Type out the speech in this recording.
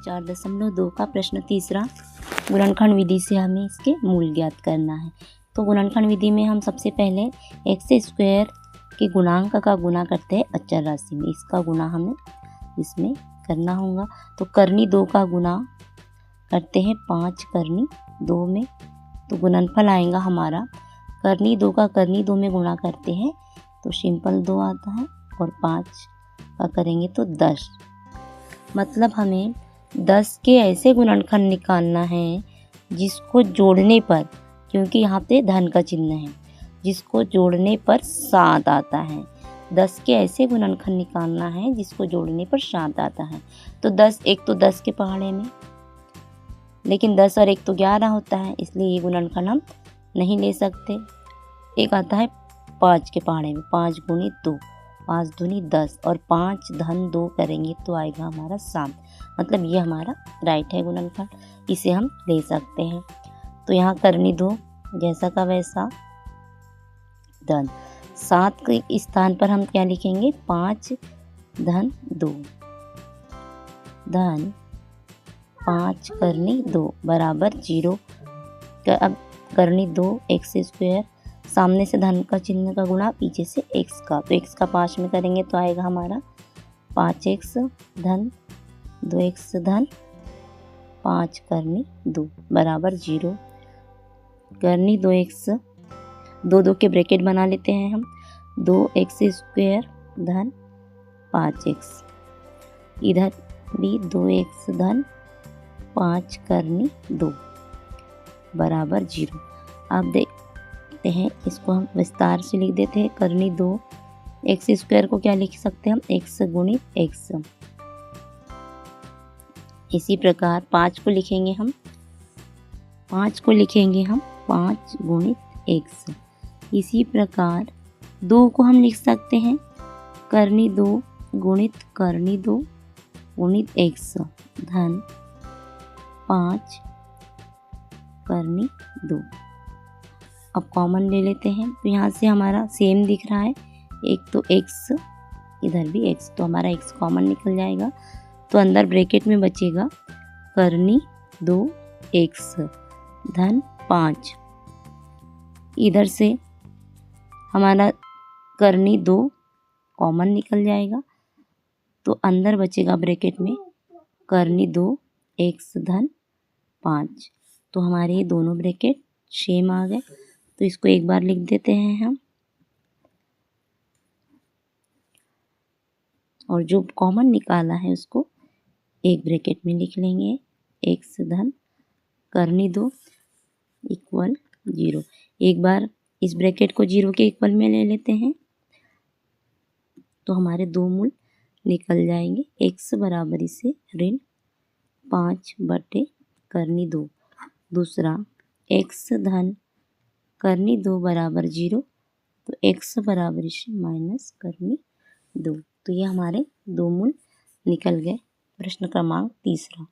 4.2 का प्रश्न तीसरा, गुणनखंड विधि से हमें इसके मूल ज्ञात करना है। तो गुणनखंड विधि में हम सबसे पहले x² के गुणांक का गुणा करते हैं अचर राशि में, इसका गुणा हमें इसमें करना होगा। तो करनी 2 का गुणा करते हैं 5 करनी 2 में, तो गुणनफल आएगा हमारा करनी 2 का करनी 2 में गुणा करते हैं तो सिंपल 2 आता है, और 5 का करेंगे तो 10। मतलब हमें 10 के ऐसे गुणनखंड निकालना है जिसको जोड़ने पर, क्योंकि यहाँ पे धन का चिन्ह है, जिसको जोड़ने पर 7 आता है। 10 के ऐसे गुणनखंड निकालना है जिसको जोड़ने पर 7 आता है। तो 10, एक तो 10 के पहाड़े में, लेकिन 10 और 1 तो 11 होता है, इसलिए ये गुणनखंड हम नहीं ले सकते। एक आता है 5 के पहाड़े में, 5 गुणित 2, 5 दूनी 10, और 5 धन 2 करेंगे तो आएगा हमारा 7। मतलब ये हमारा राइट है गुणनखंड, इसे हम ले सकते हैं। तो यहाँ करनी 2 जैसा का वैसा, धन 7 के स्थान पर हम क्या लिखेंगे 5 धन 2, धन 5 करनी 2 बराबर 0। अब करनी 2 x², सामने से धन का चिन्ह का गुणा, पीछे से x का, तो x का 5 में करेंगे तो आएगा हमारा 5x धन 2x धन 5 करनी 2 बराबर 0। करनी 2x, 2 के ब्रैकेट बना लेते हैं हम, 2x² धन 5x, इधर भी 2x धन 5 करनी 2 बराबर 0। आप देखते हैं, इसको हम विस्तार से लिख देते हैं। करनी 2 x² को क्या लिख सकते हैं हम, x गुणित x। इसी प्रकार 5 को लिखेंगे हम 5 गुणित x। इसी प्रकार 2 को हम लिख सकते हैं करनी 2 गुणित करनी 2 गुणित x धन 5 करनी 2। अब कॉमन ले लेते हैं, तो यहाँ से हमारा सेम दिख रहा है, एक तो x, इधर भी x, तो हमारा x कॉमन निकल जाएगा। तो अंदर ब्रैकेट में बचेगा करनी 2x धन 5, इधर से हमारा करनी 2 कॉमन निकल जाएगा, तो अंदर बचेगा ब्रैकेट में करनी 2x धन 5। तो हमारे ये दोनों ब्रैकेट सेम आ गए, तो इसको एक बार लिख देते हैं हम, और जो कॉमन निकाला है उसको एक ब्रैकेट में लिख लेंगे, x धन करनी 2 इक्वल 0। एक बार इस ब्रैकेट को 0 के इक्वल में ले लेते हैं, तो हमारे 2 मूल निकल जाएंगे। x बराबर इसे ऋण 5 बटे करनी 2, दूसरा x धन करनी 2 बराबर 0, तो x बराबर इसे माइनस करनी 2। तो ये हमारे 2 मूल निकल गए। प्रश्न क्रमांक तीसरा।